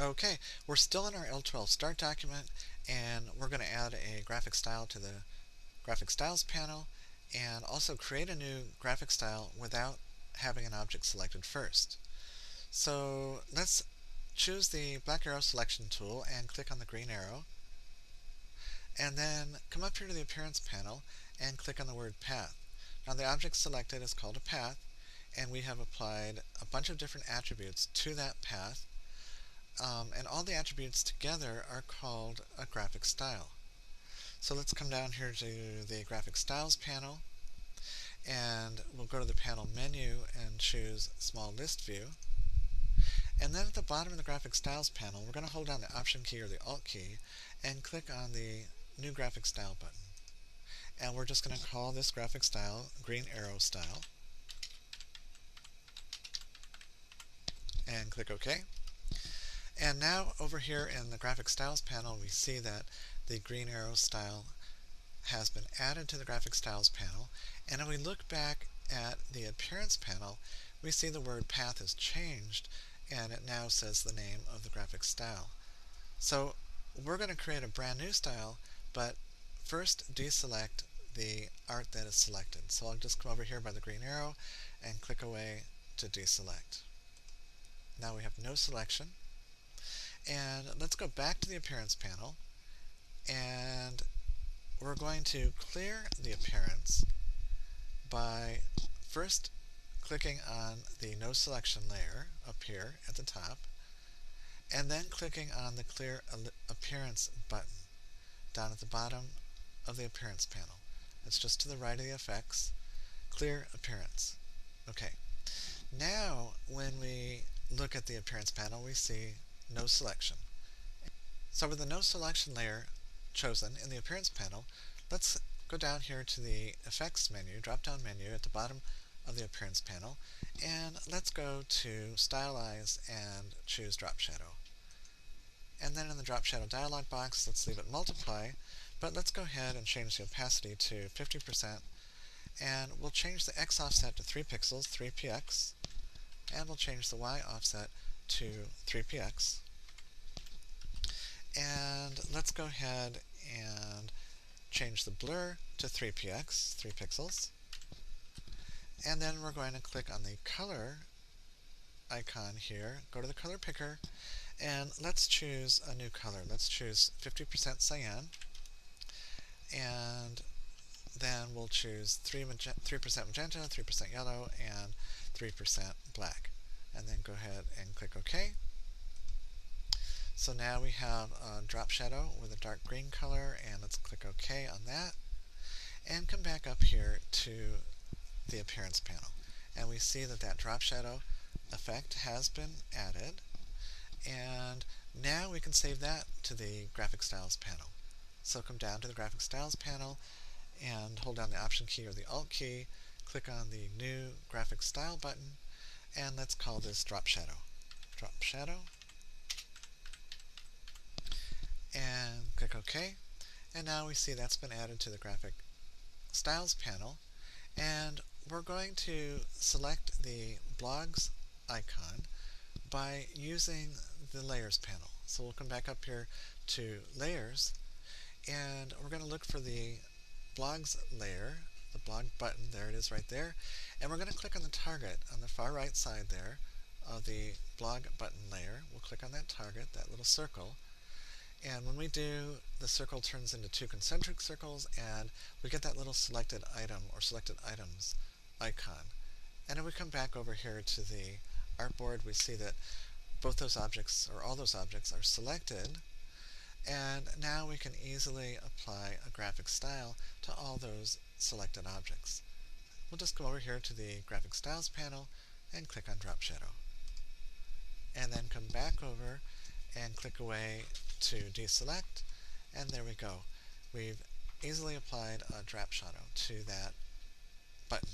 Okay, we're still in our L12 Start document, and we're going to add a graphic style to the Graphic Styles panel, and also create a new graphic style without having an object selected first. So let's choose the black arrow selection tool and click on the green arrow, and then come up here to the Appearance panel and click on the word Path. Now the object selected is called a path, and we have applied a bunch of different attributes to that path, and all the attributes together are called a graphic style. So let's come down here to the Graphic Styles panel, and we'll go to the panel menu and choose Small List View. And then at the bottom of the Graphic Styles panel, we're going to hold down the Option key or the Alt key and click on the New Graphic Style button. And we're just going to call this graphic style Green Arrow Style. And click OK. And now over here in the Graphic Styles panel, we see that the Green Arrow Style has been added to the Graphic Styles panel. And if we look back at the Appearance panel, we see the word Path has changed, and it now says the name of the graphic style. So we're going to create a brand new style, but first deselect the art that is selected. So I'll just come over here by the green arrow and click away to deselect. Now we have no selection. And let's go back to the Appearance panel, and we're going to clear the appearance by first clicking on the No Selection layer up here at the top, and then clicking on the Clear Appearance button down at the bottom of the Appearance panel. It's just to the right of the effects. Clear Appearance. Okay. Now when we look at the Appearance panel, we see no selection. So with the No Selection layer chosen in the Appearance panel, let's go down here to the Effects menu, drop-down menu at the bottom of the Appearance panel, and let's go to Stylize and choose Drop Shadow. And then in the Drop Shadow dialog box, let's leave it Multiply, but let's go ahead and change the opacity to 50%, and we'll change the X offset to 3 pixels, 3px, and we'll change the Y offset to 3px. And let's go ahead and change the blur to 3px, 3 pixels. And then we're going to click on the color icon here, go to the color picker, and let's choose a new color. Let's choose 50% cyan, and then we'll choose 3% magenta, 3% yellow, and 3% black. And then go ahead and click OK. So now we have a drop shadow with a dark green color, and let's click OK on that. And come back up here to the Appearance panel. And we see that that drop shadow effect has been added. And now we can save that to the Graphic Styles panel. So come down to the Graphic Styles panel and hold down the Option key or the Alt key, click on the New Graphic Style button, and let's call this Drop Shadow. Drop Shadow. And click OK. And now we see that's been added to the Graphic Styles panel. And we're going to select the Blogs icon by using the Layers panel. So we'll come back up here to Layers, and we're going to look for the Blogs layer, the blog button, there it is right there, and we're going to click on the target on the far right side there of the blog button layer. We'll click on that target, that little circle, and when we do, the circle turns into 2 concentric circles, and we get that little selected item or selected items icon. And if we come back over here to the artboard, we see that both those objects, or all those objects, are selected, and now we can easily apply a graphic style to all those selected objects. We'll just go over here to the Graphic Styles panel and click on Drop Shadow. And then come back over and click away to deselect, and there we go. We've easily applied a drop shadow to that button.